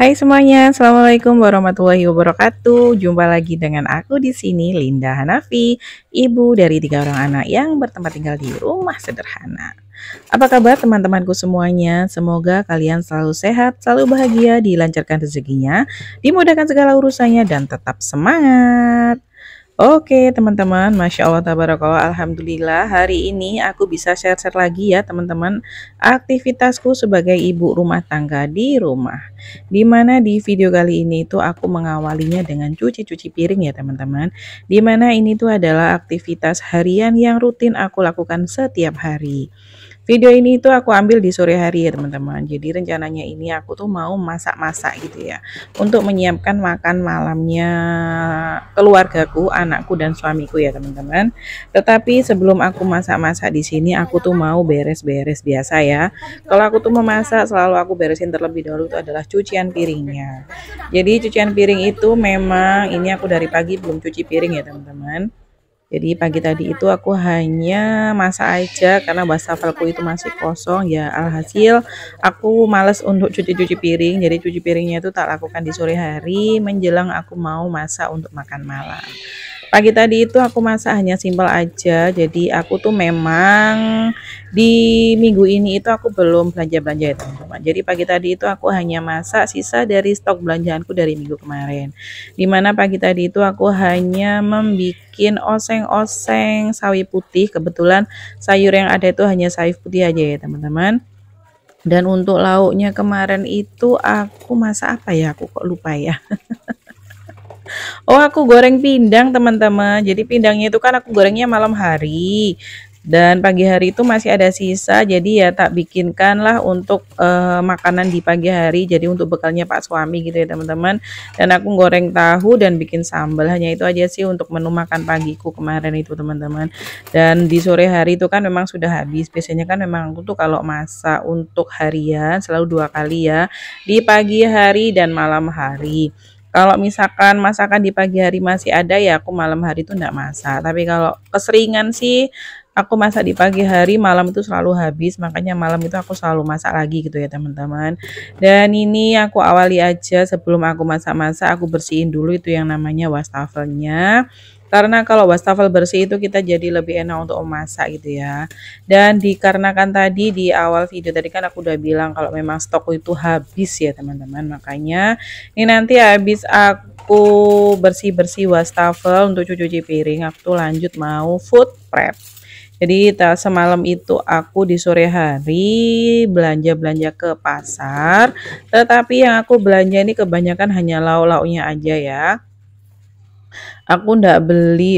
Hai semuanya, assalamualaikum warahmatullahi wabarakatuh. Jumpa lagi dengan aku di sini, Linda Hanafi, ibu dari 3 orang anak yang bertempat tinggal di rumah sederhana. Apa kabar teman-temanku semuanya? Semoga kalian selalu sehat, selalu bahagia, dilancarkan rezekinya, dimudahkan segala urusannya, dan tetap semangat. Oke teman-teman, Masya Allah tabarakallah, Alhamdulillah hari ini aku bisa share-share lagi ya teman-teman aktivitasku sebagai ibu rumah tangga di rumah. Dimana di video kali ini tuh aku mengawalinya dengan cuci-cuci piring ya teman-teman. Dimana ini tuh adalah aktivitas harian yang rutin aku lakukan setiap hari. Video ini tuh aku ambil di sore hari ya teman-teman. Jadi rencananya ini aku tuh mau masak-masak gitu ya, untuk menyiapkan makan malamnya keluargaku, anakku dan suamiku ya teman-teman. Tetapi sebelum aku masak-masak di sini, aku tuh mau beres-beres biasa ya. Kalau aku tuh memasak, selalu aku beresin terlebih dahulu itu adalah cucian piringnya. Jadi cucian piring itu memang ini aku dari pagi belum cuci piring ya teman-teman. Jadi pagi tadi itu aku hanya masak aja karena wastafelku itu masih kosong ya, alhasil aku males untuk cuci-cuci piring. Jadi cuci piringnya itu tak lakukan di sore hari menjelang aku mau masak untuk makan malam. Pagi tadi itu aku masak hanya simpel aja. Jadi aku tuh memang di minggu ini itu aku belum belanja-belanja ya teman-teman. Jadi pagi tadi itu aku hanya masak sisa dari stok belanjaanku dari minggu kemarin. Dimana pagi tadi itu aku hanya membuat oseng-oseng sawi putih. Kebetulan sayur yang ada itu hanya sawi putih aja ya teman-teman. Dan untuk lauknya kemarin itu aku masak apa ya? Aku kok lupa ya. Oh, aku goreng pindang, teman-teman. Jadi pindangnya itu kan aku gorengnya malam hari. Dan pagi hari itu masih ada sisa, jadi ya tak bikinkan lah untuk makanan di pagi hari. Jadi untuk bekalnya Pak suami gitu ya teman-teman. Dan aku goreng tahu dan bikin sambal. Hanya itu aja sih untuk menu makan pagiku kemarin itu teman-teman. Dan di sore hari itu kan memang sudah habis. Biasanya kan memang aku tuh kalau masak untuk harian selalu 2 kali ya. Di pagi hari dan malam hari. Kalau misalkan masakan di pagi hari masih ada ya aku malam hari itu enggak masak. Tapi kalau keseringan sih aku masak di pagi hari, malam itu selalu habis. Makanya malam itu aku selalu masak lagi gitu ya teman-teman. Dan ini aku awali aja sebelum aku masak-masak, aku bersihin dulu itu yang namanya wastafelnya. Karena kalau wastafel bersih itu kita jadi lebih enak untuk memasak gitu ya. Dan dikarenakan tadi di awal video tadi kan aku udah bilang kalau memang stok itu habis ya teman-teman. Makanya ini nanti habis aku bersih-bersih wastafel untuk cuci piring, aku tuh lanjut mau food prep. Jadi semalam itu aku di sore hari belanja-belanja ke pasar. Tetapi yang aku belanja ini kebanyakan hanya lauk-lauknya aja ya. Aku ndak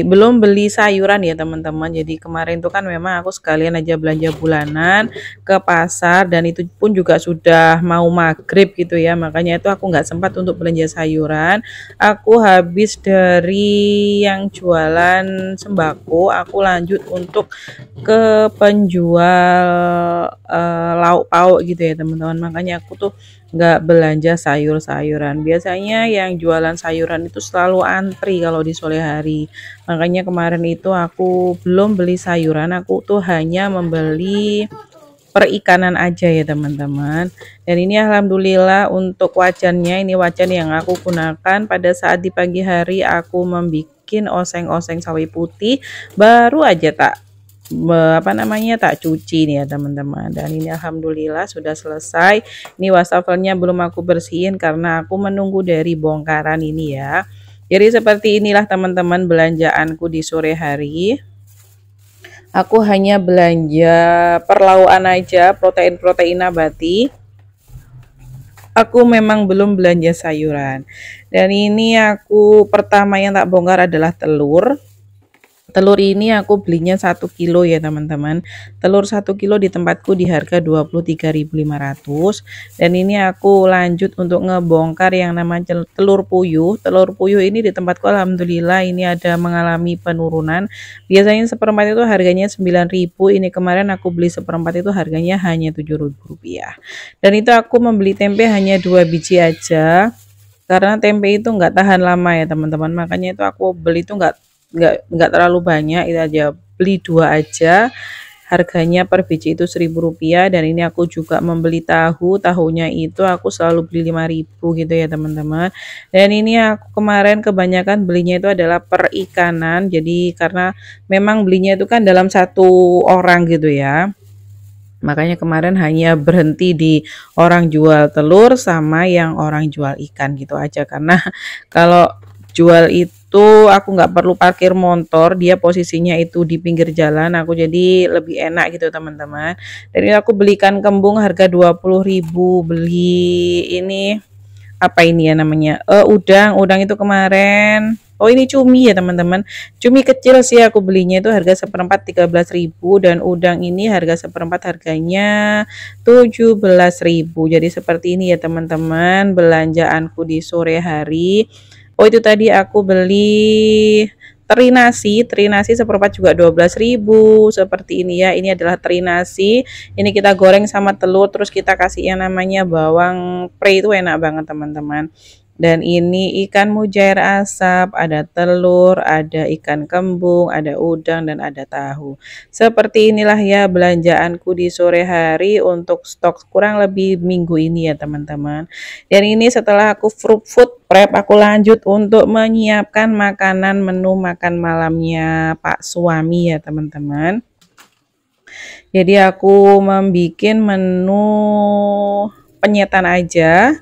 belum beli sayuran ya teman-teman. Jadi kemarin tuh kan memang aku sekalian aja belanja bulanan ke pasar dan itu pun juga sudah mau maghrib gitu ya. Makanya itu aku nggak sempat untuk belanja sayuran. Aku habis dari yang jualan sembako, aku lanjut untuk ke penjual lauk pauk gitu ya teman-teman. Makanya aku tuh nggak belanja sayur-sayuran. Biasanya yang jualan sayuran itu selalu antri kalau di sore hari. Makanya kemarin itu aku belum beli sayuran, aku tuh hanya membeli perikanan aja ya teman-teman. Dan ini alhamdulillah untuk wajannya, ini wajan yang aku gunakan pada saat di pagi hari aku membuat oseng-oseng sawi putih, baru aja tak cuci nih ya teman-teman. Dan ini alhamdulillah sudah selesai. Ini wastafelnya belum aku bersihin karena aku menunggu dari bongkaran ini ya. Jadi seperti inilah teman-teman belanjaanku di sore hari. Aku hanya belanja perlauan aja, protein-protein nabati. Aku memang belum belanja sayuran. Dan ini aku pertama yang tak bongkar adalah telur. Telur ini aku belinya 1 kilo ya teman-teman. Telur 1 kilo di tempatku di harga 23.500. Dan ini aku lanjut untuk ngebongkar yang namanya telur puyuh. Telur puyuh ini di tempatku alhamdulillah ini ada mengalami penurunan. Biasanya seperempat itu harganya 9.000. Ini kemarin aku beli seperempat itu harganya hanya Rp7.000. Dan itu aku membeli tempe hanya 2 biji aja. Karena tempe itu nggak tahan lama ya teman-teman. Makanya itu aku beli itu nggak terlalu banyak, itu aja beli 2 aja harganya per biji itu Rp1.000, dan ini aku juga membeli tahunya itu aku selalu beli 5.000 gitu ya teman-teman. Dan ini aku kemarin kebanyakan belinya itu adalah perikanan, jadi karena memang belinya itu kan dalam satu orang gitu ya. Makanya kemarin hanya berhenti di orang jual telur sama yang orang jual ikan gitu aja, karena kalau jual itu aku nggak perlu parkir motor, dia posisinya itu di pinggir jalan, aku jadi lebih enak gitu teman-teman. Jadi aku belikan kembung harga 20.000, beli ini apa ini ya namanya, udang itu kemarin. Oh ini cumi ya teman-teman, cumi kecil sih aku belinya itu harga seperempat 13.000, dan udang ini harga seperempat harganya 17.000. Jadi seperti ini ya teman-teman belanjaanku di sore hari. Oh itu tadi aku beli teri nasi seperempat juga 12.000 seperti ini ya. Ini adalah teri nasi, ini kita goreng sama telur, terus kita kasih yang namanya bawang pre, itu enak banget teman-teman. Dan ini ikan mujair asap, ada telur, ada ikan kembung, ada udang, dan ada tahu. Seperti inilah ya belanjaanku di sore hari untuk stok kurang lebih minggu ini ya teman-teman. Dan ini setelah aku food prep, aku lanjut untuk menyiapkan makanan menu makan malamnya Pak suami ya teman-teman. Jadi aku membuat menu penyetan aja.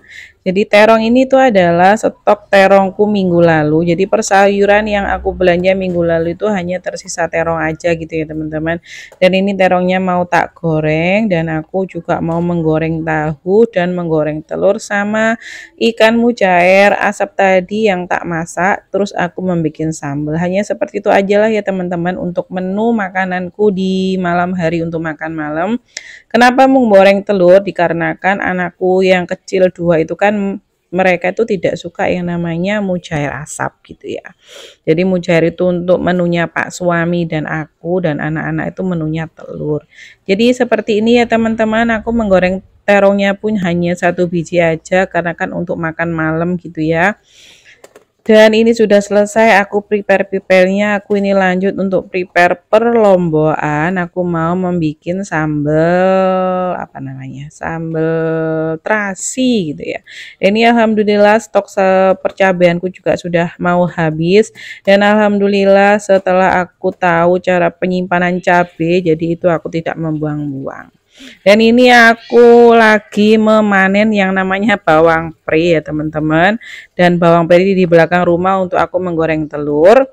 Jadi terong ini tuh adalah stok terongku minggu lalu. Jadi persayuran yang aku belanja minggu lalu itu hanya tersisa terong aja gitu ya teman-teman. Dan ini terongnya mau tak goreng, dan aku juga mau menggoreng tahu dan menggoreng telur sama ikan mujair asap tadi yang tak masak. Terus aku membuat sambal. Hanya seperti itu aja lah ya teman-teman untuk menu makananku di malam hari untuk makan malam. Kenapa menggoreng telur? Dikarenakan anakku yang kecil 2 itu kan mereka itu tidak suka yang namanya mujair asap gitu ya. Jadi mujair itu untuk menunya Pak suami dan aku, dan anak-anak itu menunya telur. Jadi seperti ini ya teman-teman, aku menggoreng terongnya pun hanya 1 biji aja karena kan untuk makan malam gitu ya. Dan ini sudah selesai aku prepare-nya. Aku ini lanjut untuk prepare perlomboan. Aku mau membuat sambal apa namanya, sambal terasi gitu ya. Ini alhamdulillah stok percabeanku juga sudah mau habis, dan alhamdulillah setelah aku tahu cara penyimpanan cabai, jadi itu aku tidak membuang-buang. Dan ini aku lagi memanen yang namanya bawang pre ya teman-teman. Dan bawang pre di belakang rumah untuk aku menggoreng telur.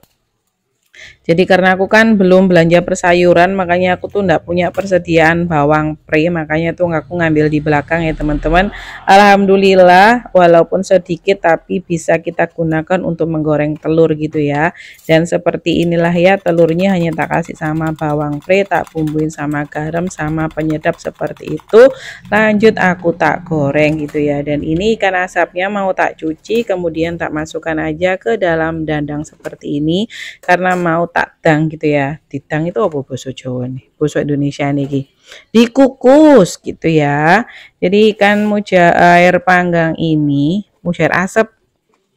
Jadi karena aku kan belum belanja persayuran, makanya aku tuh enggak punya persediaan bawang pre, makanya tuh aku ngambil di belakang ya teman-teman. Alhamdulillah walaupun sedikit tapi bisa kita gunakan untuk menggoreng telur gitu ya. Dan seperti inilah ya, telurnya hanya tak kasih sama bawang pre, tak bumbuin sama garam sama penyedap seperti itu. Lanjut aku tak goreng gitu ya. Dan ini ikan asapnya mau tak cuci, kemudian tak masukkan aja ke dalam dandang seperti ini karena mau tak dang gitu ya. Didang itu apa bahasa Jawa nih? Bahasa Indonesia nih. Dikukus gitu ya. Jadi ikan mujair panggang ini, mujair asap,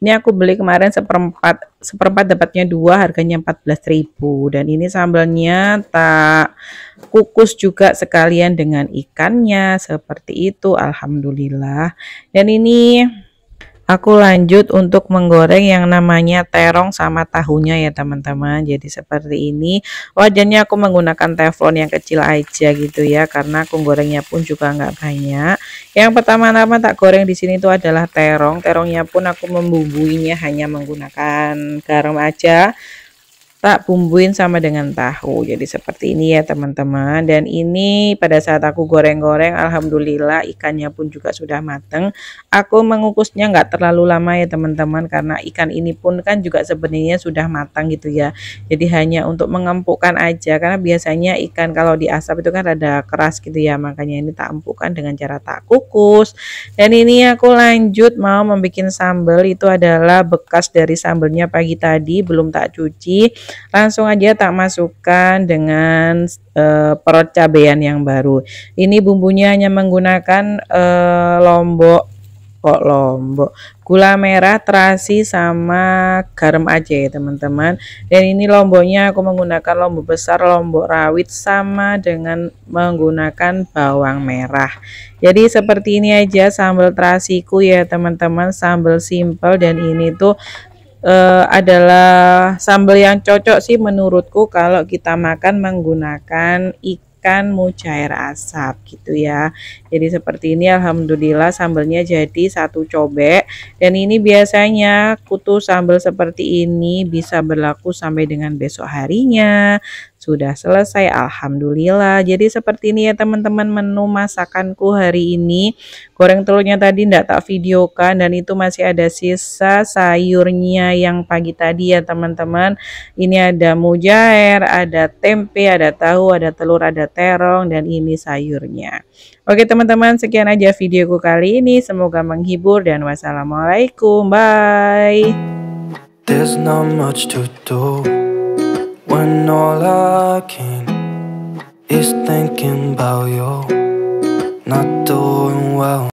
ini aku beli kemarin seperempat dapatnya 2, harganya 14.000. Dan ini sambalnya tak kukus juga sekalian dengan ikannya seperti itu, alhamdulillah. Dan ini aku lanjut untuk menggoreng yang namanya terong sama tahunya ya teman-teman. Jadi seperti ini. Wajannya aku menggunakan teflon yang kecil aja gitu ya, karena aku gorengnya pun juga nggak banyak. Yang pertama-tama tak goreng di sini itu adalah terong. Terongnya pun aku membumbuinya hanya menggunakan garam aja, tak bumbuin sama dengan tahu. Jadi seperti ini ya teman-teman. Dan ini pada saat aku goreng-goreng, alhamdulillah ikannya pun juga sudah mateng. Aku mengukusnya nggak terlalu lama ya teman-teman, karena ikan ini pun kan juga sebenarnya sudah matang gitu ya. Jadi hanya untuk mengempukkan aja, karena biasanya ikan kalau diasap itu kan rada keras gitu ya, makanya ini tak empukkan dengan cara tak kukus. Dan ini aku lanjut mau membuat sambal. Itu adalah bekas dari sambalnya pagi tadi, belum tak cuci, langsung aja tak masukkan dengan perut cabean yang baru. Ini bumbunya hanya menggunakan lombok kok lombok, gula merah, terasi, sama garam aja ya teman-teman. Dan ini lomboknya aku menggunakan lombok besar, lombok rawit, sama dengan menggunakan bawang merah. Jadi seperti ini aja sambal terasiku ya teman-teman, sambal simple. Dan ini tuh adalah sambal yang cocok sih menurutku kalau kita makan menggunakan ikan mujair asap gitu ya. Jadi seperti ini, alhamdulillah sambalnya jadi satu cobek. Dan ini biasanya kutu sambal seperti ini bisa berlaku sampai dengan besok harinya. Sudah selesai, alhamdulillah. Jadi seperti ini ya teman-teman menu masakanku hari ini. Goreng telurnya tadi ndak tak videokan, dan itu masih ada sisa sayurnya yang pagi tadi ya teman-teman. Ini ada mujair, ada tempe, ada tahu, ada telur, ada terong, dan ini sayurnya. Oke teman-teman, sekian aja videoku kali ini. Semoga menghibur dan wassalamualaikum. Bye. There's not much to do when all I can is thinking about you not doing well.